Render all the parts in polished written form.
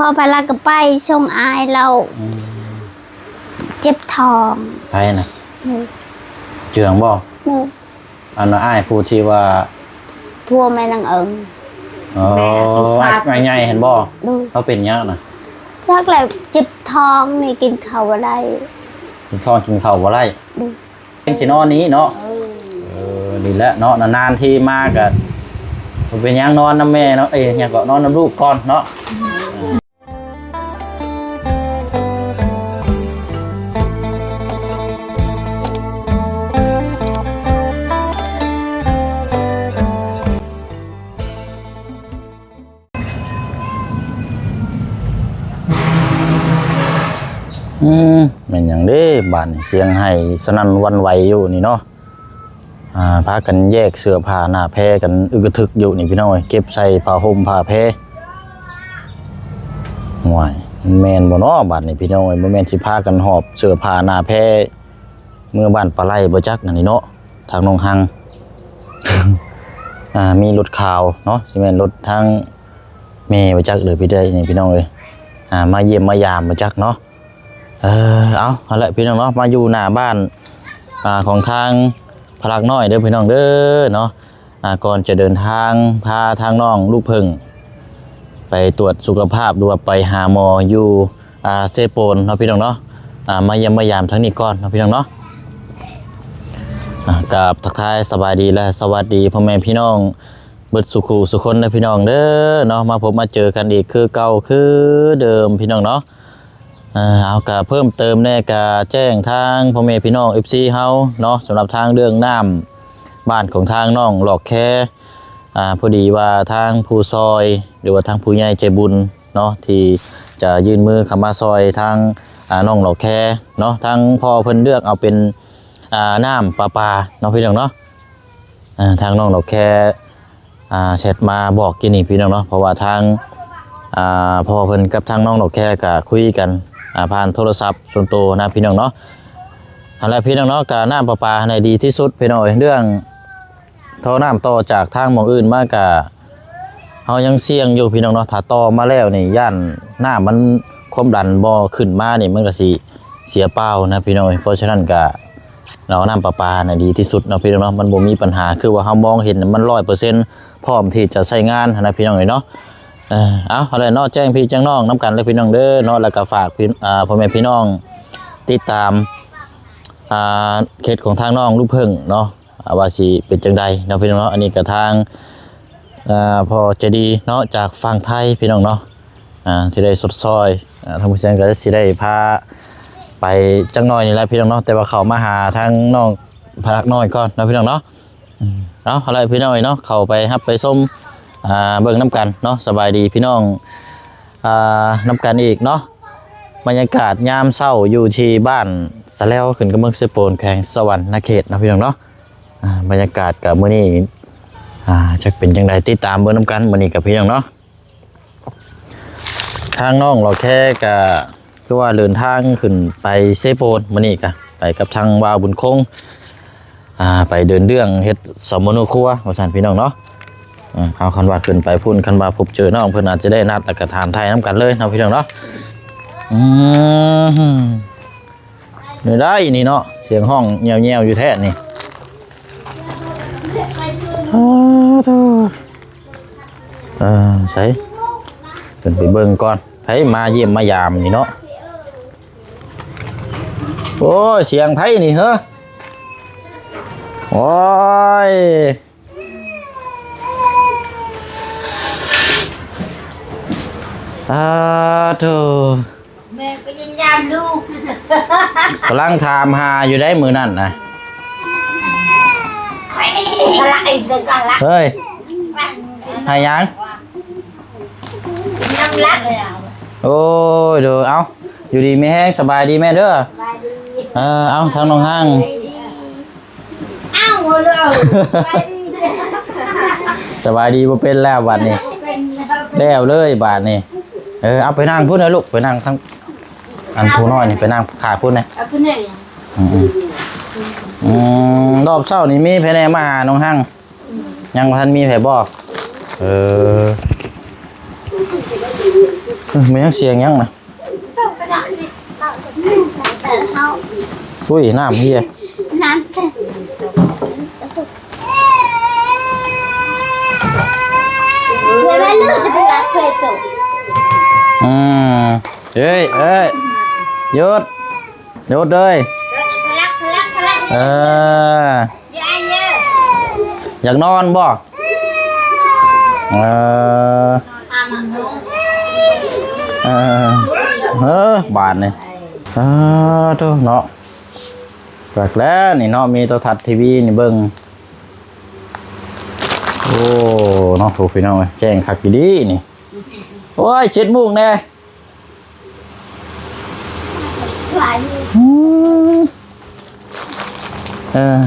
พอไปลาก็ไปส่งอายเราเจ็บท้องไปนะเจืองบ่อันนั้นอ้ายผู้ที่ว่าพัวแม่นางเอิงอ๋อง่ายๆเห็นบ่เขาเป็นยังนะชักแล้วเจ็บท้องนี่กินข้าวอะไรกินท้องกินข้าวบ่ได้เป็นสินอนนี้เนาะดีแล้วเนาะนานๆที่มากอะเป็นยังนอนน้ำแม่เนาะยังก็นอนน้ำลูกก่อนเนาะเป็นอย่างนี้บ้านเสียงให้สนั่นวันไหวอยู่นี่เนาะพากันแยกเสื้อผ้าหน้าแพรกันอึกทึกอยู่นี่พี่น้อยเก็บใส่ผ้าห่มผ้าแพรห่วยแมนบ่เนาะบ้านนี่พี่น้อยบ่แม่นสิพากันหอบเสื้อผ้าหน้าแพรเมื่อบ้านปลาไหลบ่จักอันนี้เนาะทางน้องหัง มีรถข่าวเนาะสิแม่นรถทางแม่บ่จักเลยพี่ได้นี่พี่น้องเอ้ยมาเยี่ยมมายามบ่จักเนาะเอาละพี่น้องเนาะมาอยู่หน้าบ้านของทางพลักน้อยเด้อพี่น้องเด้อเนาะก่อนจะเดินทางพาทางน้องลูกพึ่งไปตรวจสุขภาพดูว่าไปหาหมออยู่เซโปนเนาะพี่น้องเนาะมาเยี่ยมมายามทั้งนี้ก่อนเนาะพี่น้องเนาะกับทักทายสบายดีและสวัสดีพ่อแม่พี่น้องเบิดสุขุสุคนเด้อพี่น้องเด้อเนาะมาพบมาเจอกันอีกคือเก่าคือเดิมพี่น้องเนาะเอากะเพิ่มเติมแน่กะแจ้งทางพ่อแม่พี่น้อง FC เฮาเนาะสำหรับทางเรื่องน้ำบ้านของทางน้องหลอกแค่พอดีว่าทางผู้ซอยหรือว่าทางผู้ใหญ่ใจบุญเนาะที่จะยื่นมือเข้ามาซอยทางน้องหลอกแค่เนาะทางพ่อเพิ่นเลือกเอาเป็นน้ำปลาเนาะพี่น้องเนาะทางน้องหลอกแค่แชทมาบอกกินนี่พี่น้องเนาะเพราะว่าทางพ่อเพิ่นกับทางน้องหลอกแค่ก็คุยกันผ่านโทรศัพท์ส่วนตัวนะพี่น้องเนาะอะไรพี่น้องเนาะการน้ำประปาในดีที่สุดพี่น้องเรื่องท่อน้ำต่อจากทางหม้องอื่นมากกะเขายังเสี่ยงอยู่พี่น้องเนาะถ้าต่อมาแล้วนี่ย่านน้ำมันความดันบ่ขึ้นมานี่มันก็สิเสียเปล่านะพี่น้องเพราะฉะนั้นก็เราน้ำประปาในดีที่สุดนะพี่น้องเนาะมันบ่มีปัญหาคือว่าเขามองเห็นมัน 100% พร้อมที่จะใช้งานนะพี่น้องเนาะเอาอะไรเนาะแจ้งพี่แจ้งน้องน้ำกันเลยพี่น้องเด้อเนาะแล้วก็ฝากพี่พ่อแม่พี่น้องติดตามเขตของทางน้องลูกพึ่งเนาะว่าสิเป็นจังใดเนาะพี่น้องเนาะอันนี้กับทางพอจะดีเนาะจากฝั่งไทยพี่น้องเนาะที่ได้สดซอยทางผู้เชี่ยวชาญก็สิได้พาไปจังน้อยนี่แหละพี่น้องเนาะแต่ว่าเขามาหาทางน้องพลักน้อยก่อนเนาะพี่น้องเนาะเอาอะไรพี่น้องเนาะเขาไปฮับไปส้มเบิ่งน้ำกันเนาะสบายดีพี่น้องน้ำกันอีกเนาะบรรยากาศยามเช้าอยู่ที่บ้านสะแล้วขึ้นกับเมืองเซโปนแขวงสวรรค์เขตนะพี่น้องเนาะบรรยากาศกับมื้อนี้จะเป็นจังไดติดตามเบิ่งน้ำกันมื้อนี้กับพี่น้องเนาะทางน้องเราแค่ก็คือว่าเดินทางขึ้นไปเซโปนมื้อนี้ก็ไปกับทางวาวบุญคงไปเดินเรื่องเฮ็ดสมโนครัวว่าซั่นพี่น้องเนาะเอาคันว่าขึ้นไปพุ่นคันว่าพบเจอน้องเพิ่นอาจจะได้นัดแล้วก็ถามไทยน้ำกันเลยเนาะพี่น้องเนาะนี่ได้นี่เนาะเสียงห้องแง่วๆอยู่แท้นี่ใช่ขึ้นไปเบิ่งก่อนไผมาเยี่ยมมายามนี่เนาะโอ้เสียงไผนี่เหรอโอ้ยเธอแม่ก็ยังยามลูกกำลังถามหาอยู่ได้มือนั่นนะเฮ้ยหายังโอ้ยเด้อเอาอยู่ดีไม่แห้งสบายดีแม่เด้อเอาทางน้องห้างสบายดีบ่เป็นแล้วบัดนี้แล้วเลยบาทนี่เอาไปนั่งพูดนะลูกไปนั่งทั้งอันพูน้อยนี่ไปนั่งขาพูดนะรอบเช้านี่มีแผนมาหาน้องหั่งยังท่านมีแผลบอก ไม่ยังเสียงยังนะ ต้องกระดาษนี่แต่เขา อุ้ยน้ำเฮีย น้ำแต่เพื่อนลูกจะไปรักเพื่อนส่ง เอ้ยหยุดเลย พลักอยากนอนบ่บาทนี่โตเนาะแปลกแล้วนี่เนาะมีโทรทัศน์ทีวีนี่เบิ่งโอ้เนาะถูกพี่น้องแจ้งคักดีนี่โอ้ยเช็ดมุกแน่ หลาย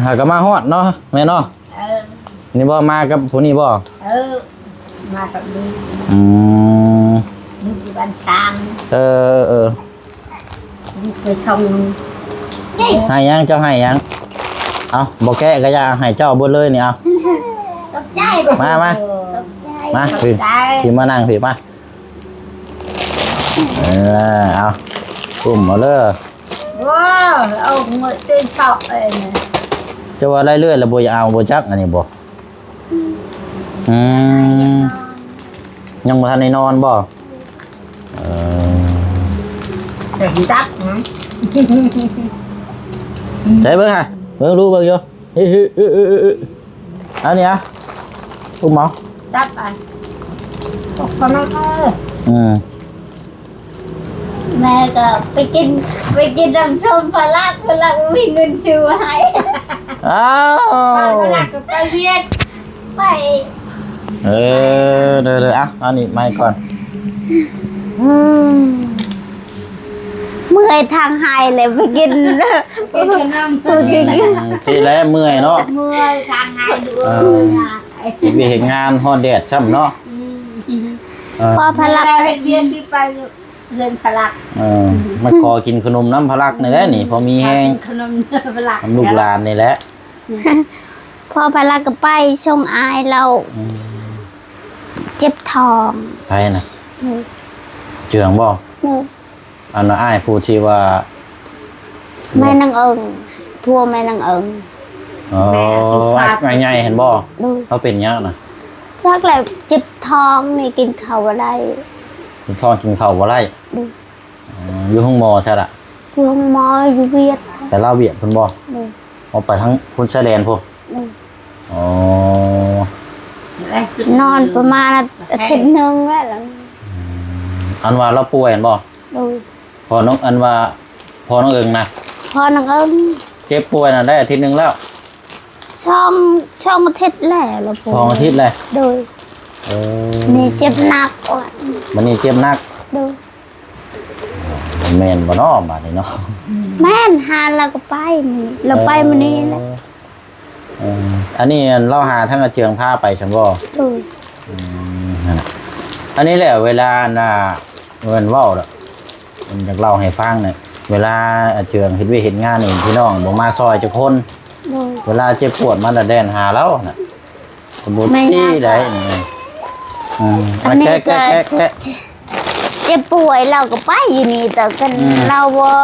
หากมาฮอดเนาะแม่เนาะนี่บ่มากับผู้นี้บ่มากับลูก ลูกอยู่บ้านช้าง ลูกไปชม ให้ยังเจ้าให้ยังเอาบ่แกะก็อย่าให้เจ้าเบิดเลยนี่เอา กับใจ มา กับใจ มาพี่มานั่งพี่มาเอาปุ่มเอาเลย ว้าวเอาหมดเต็มชอบเลย จะว่าเรื่อยๆแล้วบ่อยากเอาบ่จักอันนี้บ่ยังบ่ทันได้นอนบ่เต็มจักนะ ใจเบิ่งฮะเบิ่งรู้เบิ่งอยู่อันนี้อ่ะอุ้มหมอ จับไปตกคนนั้นแม่ก็ไปกินน้ำส้มพลักมีเงินชื่อให้ อ้าว พลักก็ไปเรียนไป เดี๋ยวเอานี่ไม่ก่อน เมื่อยทางหายเลยไปกินที่แล้วเมื่อยเนาะ เมื่อยทางหายดู ไปเห็นงานฮอดแดดซ้ำเนาะ พอพลักเรียนที่ไปเรียนพลัก มาขอกินขนมน้ำพลักนี่แหละนี่พอมีแห้ง ขนมพลัก ลูกหลานนี่แหละ พอพลักก็ไปชงอายเราเจ็บท้อง ไปนะเจืองบ่อันนั้นอ้ายผู้ที่ว่า แม่นางเอิงพัวแม่นางเอิง ง่ายๆเห็นบ่เขาเป็นยังนะ ชักแหละเจ็บท้องนี่กินข้าวอะไร กินข้าวกินข้าวบ่ได้อยู่ห้องหมอใช่ละ อยู่ห้องหมออยู่เวียด แต่เล่าเวียดเพิ่นบ่เอาไปทั้งพุ่นชายแดนพุ่นอ๋อน อนประมาณอาทิตย์นึงแล้ว อันว่าเราป่วยเห็นบ่พอน้องอันว่าพอน้องเอิงนะ พอนางเอิง เจ็บป่วยน่ะได้อาทิตย์นึงแล้ว ช่องอาทิตย์แล้ว 2 อาทิตย์เลย โดยนี่เจ็บหนัก วันนี้เจ็บหนัก โดย แม่นบ่เนาะบาดนี้เนาะ แม่นหาเราก็ไปนี่เราไปมื้อนี้แหละ อันนี้เราหาทั้งอาเจืองผ้าไปซั่นบ่ โดย อันนี้แหละเวลาน่ะเงินเว้าล่ะผมอยากเล่าให้ฟังเนี่ยเวลาอาเจืองเฮ็ดเฮ็ดงานนี่พี่น้องบ่มาซอยจักคน โดย เวลาเจ็บปวดมันน่ะแดนหาแล้วน่ะสมมุติที่ได้นี่แกะ เจ็บป่วยเราก็ไปอยู่นี่แต่กันเราว่า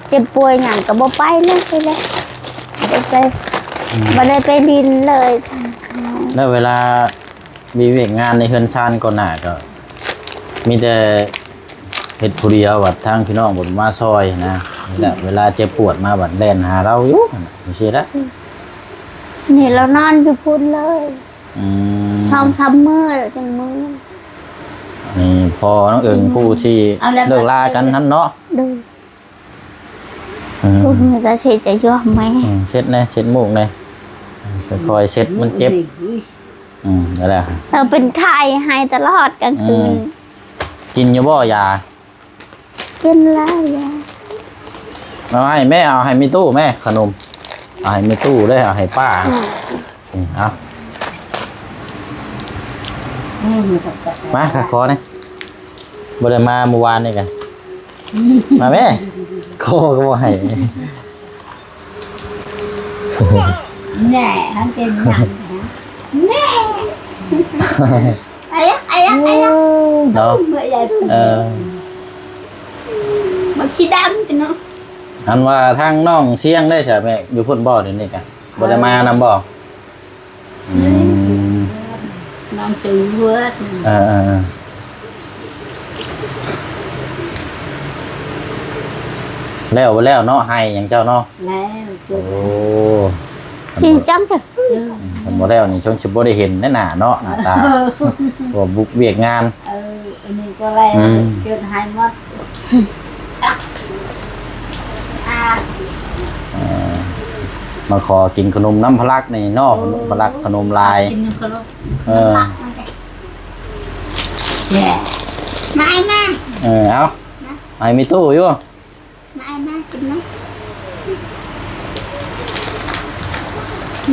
เจ็บป่วยอย่างก็บ่ไปเลยไปเลยบ่ได้ไปดินเลย แล้วเวลามีเวกงานในเฮือนชานก่อนหน้าก็มีแต่เฮ็ดผู้เดียวว่าทางพี่น้องบ่มาซอยนะนี่แหละเวลาเจ็บปวดมาบัดแล่นหาเราอยู่จังซี่ละ นี่เรานอนอยู่พุ่นเลย2-3 มื้อจังมื้อ นี่พอน้องเอิงผู้ที่เลิกลากันนั้นเนาะ ดูพวกนี้ก็เสียใจเยอะไหม เช็ดแน่เช็ดมูกแน่คอยเช็ดมันเจ็บนั่นแหละ เราเป็นไข้ให้ตลอดกลางคืน กินอยู่บ่ยา กินแล้วยา เอาให้แม่เอาให้มีตู้แม่ขนมเอาให้มีตู้เลยเอาให้ป้านี่เอามาค่ะคอเนี่ยบ่ได้มาเมื่อวานนี่กันมาแม่คอก็บ่ให้ แน่ท่านเป็นหนังแน่ไอ้ยัก เนาะ เมื่อใหญ่ มันสีดำกันเนาะ อันว่าทางน้องเชียงได้ใช่ไหมอยู่พุ่นบ่อเดี๋ยวนี้กันบ่ได้มานำบ่อืม น้องชื่อเวิร์ด แล้วบ่แล้วเนาะให้หยังเจ้าเนาะ แล้ว โอ้ จริงจังจ้ะ ผมบ่แล้วนี่ช่วงสิบ่ได้เห็นแน่หน้าเนาะหน้าตาบ่บุกเวียกงาน อันนี้ก็แล้วจนหายหมด มาขอกินขนมน้ำพลักนี่เนาะพลักขนมลาย กินยังก็รู้ เนี่ยมาไอ้มา เอาไอ้มีตู้อยู่ มาไอ้มากินไหม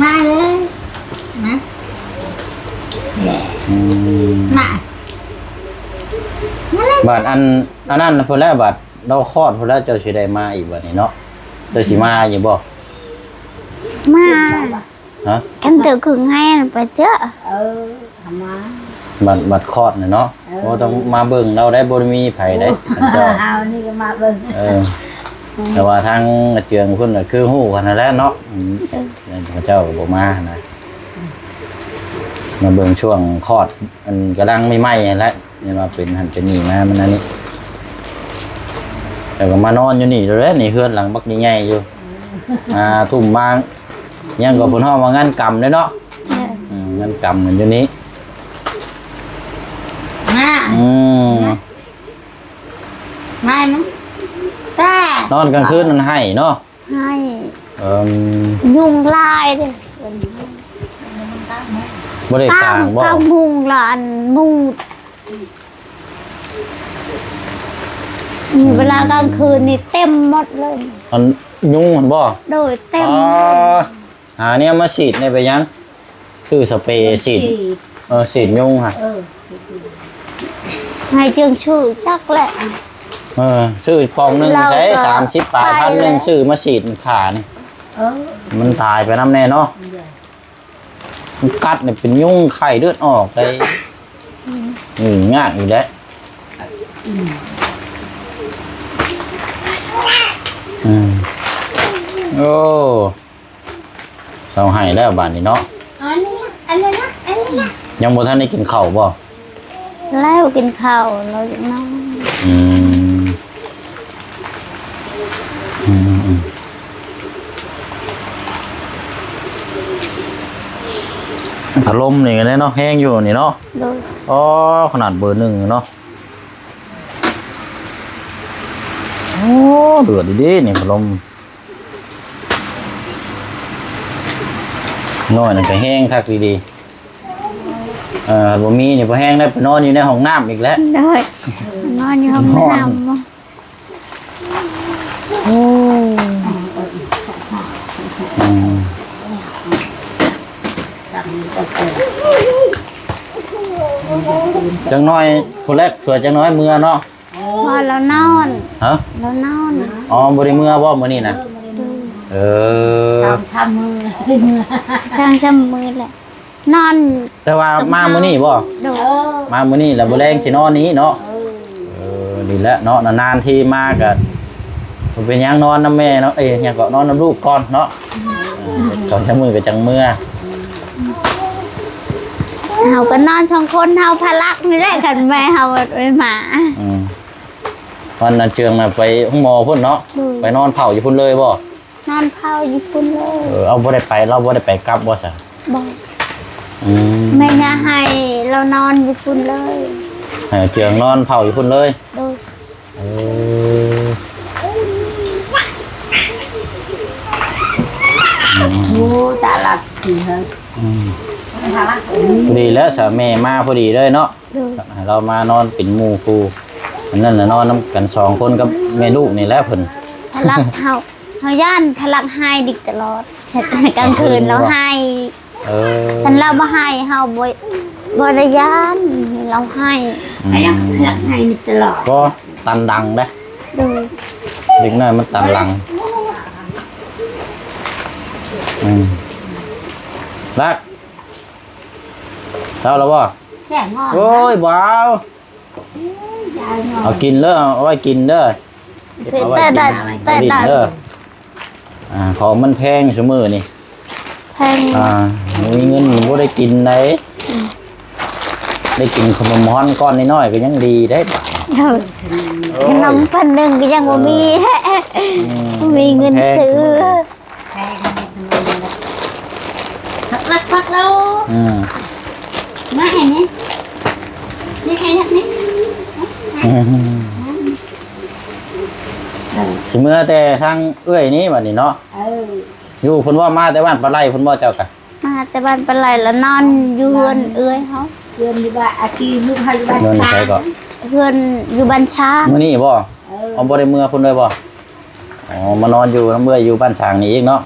มาเลยนะมา บาดอันนั้นพุ่นแล้วบาดเราคลอดพุ่นแล้วเจ้าสิได้มาอีกบัดนี้เนาะเจ้าสิมาอยู่บ่ มา ฮะ em tự cường hay là phải chứ ทำมา บัดคลอดน่ะเนาะโอ้ต้องมาเบิ่งเราได้บ่มีไผได้เจ้า เอานี่ก็มาเบิ่ง แต่ว่าทางเจืองพุ่นน่ะคือฮู้กันนั่นแหละเนาะพระเจ้าก็บ่มานะมาเบิ่งช่วงคลอดมันกำลังใหม่ๆนั่นแหละนี่ว่าเป็นหันเป็นนี่มามันนั่นนี่แต่ก็มานอนอยู่นี่เด้อนี่เฮือนหลังบักใหญ่ๆอยู่ทุ่มมายังก็เพิ่นฮ้อว่างานกรรมเด้เนาะงานกรรมอยู่นี้ มา ไม่มั้งแต่ นอนกลางคืนมันให้เนาะ hay ยุ่ง nhung lai đi บ่ได้กลางบ่ tao mung là anh mung nhiềuเวลากลางคืนนี่เต็มหมดเลย มันยุ่งมันบ่ โดยเต็ม หาเนี่ยมาฉีดในไปยังซื้อสเปรย์ฉีดฉีดยุงค่ะ ngày trường sử chắc lẹ ซื้อฟองหนึงใช้30 บาทพันหนึงซื้อมาฉีดขานี่มันตายไปน้ำแน่เนาะมันกัดเนี่ยเป็นยุ่งไข่เลือดออกได้ง่ายอยู่แล้วโอ้เศร้าให้แล้วบาดนี้เนาะ อันนี้อันนี้นะอันนี้นะ ยังบ่ทันได้กินข้าวบ่ leoกินข้าวเราจะนอน พัดลมนี่กันเนาะแห้งอยู่นี่เนาะ โดย อ๋อขนาดเบอร์ 1เนาะโอ้เดือดดีๆนี่พัดลมน้อยนั่นก็แห้งคักดีๆบ่มีนี่บ่แห้งได้ไปนอนอยู่ในห้องน้ำอีกแล้ว โดยนอนอยู่ห้องน้ำ โอ้จังน้อยผู้แรกสวยจังน้อยเมื่อเนาะ พอเรานอน ฮะ เรานอน อ๋อบ่ได้เมื่อบ่มื้อนี้นะทำมือมือ ช่างช้ำมือแหละนอน แต่ว่ามามื้อนี้บ่ โดย มามื้อนี้แล้วบ่แรงสินอนนี้เนาะดีแล้วเนาะนานๆทีมาก็เป็นหยังนอนนำแม่เนาะหยังก็นอนนำลูกก่อนเนาะสองชั่วโมงก็จังเมื่อ เฮาก็นอน2คนเฮาพลักไม่ได้กันแม่เฮาไปหมา วันนั้นเจืองน่ะไปห้องหมอพุ่นเนาะไปนอนเผาอยู่พุ่นเลยบ่ นอนเผาอยู่พุ่นเลย เอาบ่ได้ไปเราบ่ได้ไปกลับบ่ซะ บอกแม่ย่าให้เรานอนอยู่พุ่นเลย ให้เจืองนอนเผาอยู่พุ่นเลย โดย งูตาลักสีเฮ้ยตาลัก พอดีแล้วสามีมาพอดีเลยเนาะ โดย เรามานอนเป็นหมู่ครูอันนั้นน่ะนอนนํกัน2คนกับแม่ลูกนี่แหละเพิ่น พลักเฮาย่านพลักให้ดิตลอดเสร็จกลางคืนเราให้คันเราบ่ให้เฮาบ่ได้ย่านเราให้ ไอ้ยังหลักให้ตลอด ก็ตันดังเด้ โดย เด็กน้อยมันตันหลังรักเจ้าแล้วบ่ แก่งอน โอ้ยบ้าว เอากินเด้อเอาไว้กินเด้อเก็บเอาไว้กินเอาดินเด้อของมันแพงซุมื้อนี่ แพง มีเงินบ่ได้กินได้กินขนมฮ้อนก้อนน้อยๆก็ยังดีได้บ่ ขนมพันหนึ่งก็ยังบ่มีแท้มีเงินซื้อ แพงพักแล้วมาเห็นนี่นี่ใครทักนี่ สิเมื่อแต่ทางเอื้อยนี้บัดนี้เนาะอยู่เพิ่นว่ามาแต่บ้านปลาไหลเพิ่นบ่เจ้ากะ มาแต่บ้านปลาไหลแล้วนอนอยู่เฮือนเอื้อยเขา เดือนอยู่บ้านอาทิตย์ลูกให้อยู่บ้าน เงินใช้ก็ เฮือนอยู่บ้านช้าง มื้อนี้บ่เอาบ่ได้เมื่อเพิ่นเลยบ่อ๋อมานอนอยู่น้ำเมื่อยอยู่บ้านสร้างนี่อีกเนาะ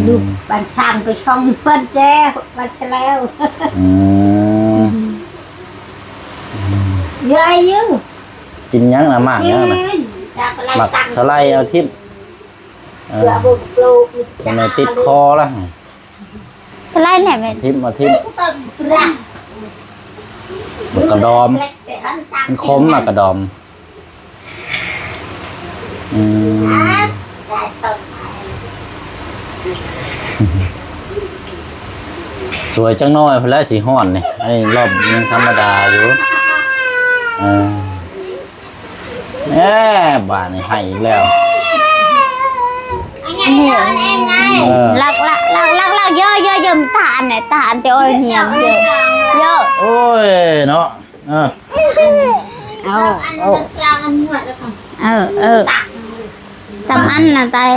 ลูกบ้านช่างไปช่องบ้านแจ้บ้านเฉลวเยอะอยู่ กินหยังน่ะมากหยังน่ะหมักสไลด์เอาทิ่มทำไมติดคอล่ะ ปลาไหลเนี่ยแม่ ทิ่มเอาทิ่มกระดอมมันคมน่ะกระดอมสวยจังน้อยเพิ่นแล้วสิฮ้อนนี่อันนี้รอบยังธรรมดาอยู่บ้านนี่ให้อีกแล้ว ลักเยอะตาเนี่ยตาจะเอาเหี่ยมเยอะ โอ้ยเนาะจำอันน่ะตาย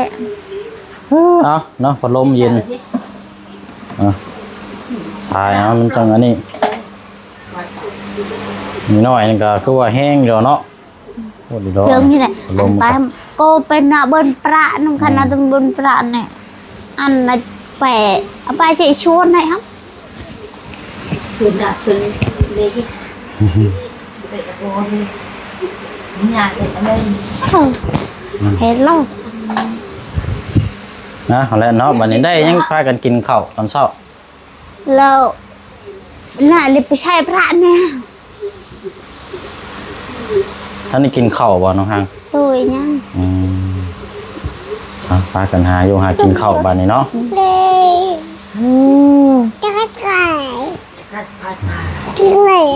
เอาเนาะพัดลมเย็นถ่ายเอามันจังอันนี้มีน้อยนี่ก็คือว่าแห้งอยู่เนาะโอ้ดีดอก เชิงนี่แหละไปโกเป็นน่ะบนประน้ำคันน่ะตรงบนประเนี่ยอันน่ะแปะเอาไปจะชวนให้ครับ ชวนดับชวนเลยที่เด็กโอนงานเด็กอะไร เห็นแล้ว นะเอาแล้วเนาะบัดนี้ได้ยังพากันกินข้าวตอนเช้า แล้วน่ะเลยไปใช้พระเนี่ย ท่านได้กินข้าวบ่น้องฮัง ตัวยัง พากันหาอยู่หากินข้าวบัดนี้เนาะ จะให้ไก่กินเลย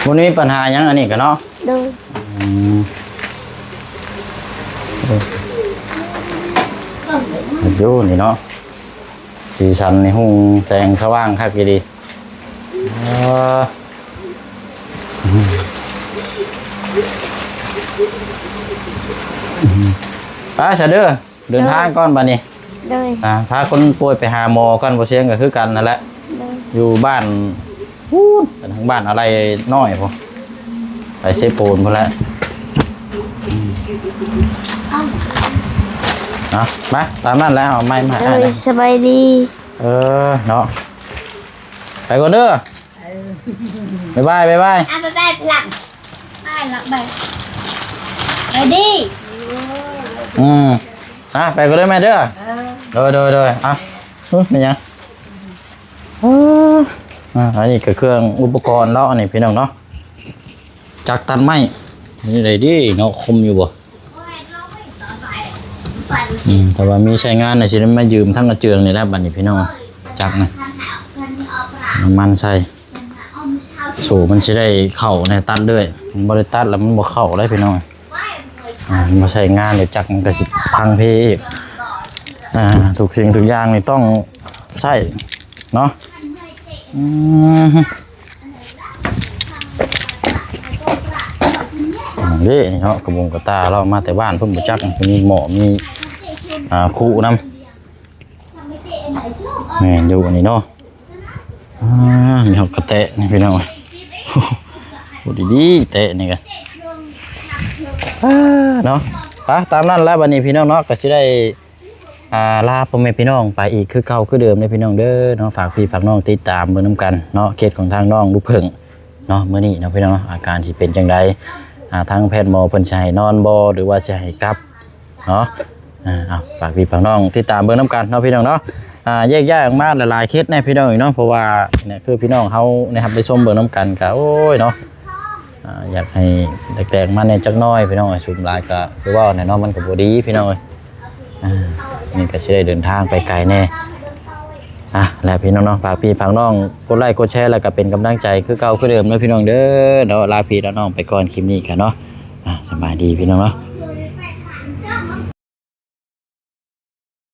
วันนี้มีปัญหาหยังอันนี้กันเนาะ ดู อยู่นี่เนาะสีสันในห้องแสงสว่างคักดีป้าเสด็จเดินทางก่อนบัดนี้ ดู พาคนป่วยไปหาหมอก่อนบ่เสียงก็คือกันนั่นแหละ ดู อยู่บ้านทางบ้านอะไรน้อยพอไปเซโปนพอแล้วมาตามนั้นแล้วเอาไม้มา สบายดี เนาะไปก่อนเด้อบ๊ายบายบ๊ายบาย ไปหลังไปดิ ไปก่อนเด้อแม่เด้อโดยนี่ยังอันนี้ก็เครื่องอุปกรณ์แล้วอันนี้พี่น้องเนาะจักตัดไม้นี่เลยดิเนาะคมอยู่บ่แต่ว่ามีใช้งานน่ะสิได้มายืมทั้งกระเจืองนี่แหละบัดนี้พี่น้องจักนะน้ำมันใส่สูมันสิได้เข้าในตัดด้วยมันบ่ได้ตัดแล้วมันบ่เข้าเลยพี่น้องมาใช้งานเดี๋ยวจักมันก็สิพังเพอีกทุกสิ่งทุกอย่างนี่ต้องใช่เนาะนี่เนาะกระบงกระตาเรามาแต่บ้านเพิ่งไปจักมีหมอมีคู่น้ำแม่ดูอันนี้เนาะมีหอกกระเตะนี่พี่น้องพูดดีๆเตะนี่กันเนาะไปตามนั้นแล้ววันนี้พี่น้องเนาะก็จะได้ลาพ่อแม่พี่น้องไปอีกคือเก่าคือเดิมเลยพี่น้องเด้อเนาะฝากพี่ฝากน้องติดตามเบิ่งน้ำกันเนาะเคสของทางน้องลูกเพิ่งเนาะมื้อนี้เนาะพี่น้องอาการสิเป็นจังไดทางแพทย์หมอเพิ่นสิให้นอนบ่หรือว่าสิให้กลับเนาะ เอาฝากพี่ฝากน้องที่ตามเบิ่งน้ำกันเนาะพี่น้องเนาะแยกย้ายออกมาหลายๆเคสแน่พี่น้องอีกเนาะเพราะว่าเนี่ยคือพี่น้องเขานะครับได้ชมเบิ่งน้ำกันก็โอ้ยเนาะอยากให้แตกๆมาในจักน้อยพี่น้องชุมหลายก็คือว่าเนี่ยเนาะมันก็บ่ดีพี่น้องเอ้ยนี่ก็สิได้เดินทางไปไกลแน่แล้วพี่น้องเนาะฝากพี่ฝากน้องกดไลค์กดแชร์แล้วก็เป็นกำลังใจคือเก่าคือเดิมเนาะพี่น้องเด้อเนาะลาพี่แล้วน้องไปก่อนคลิปนี้ค่ะเนาะสบายดีพี่น้องเนาะ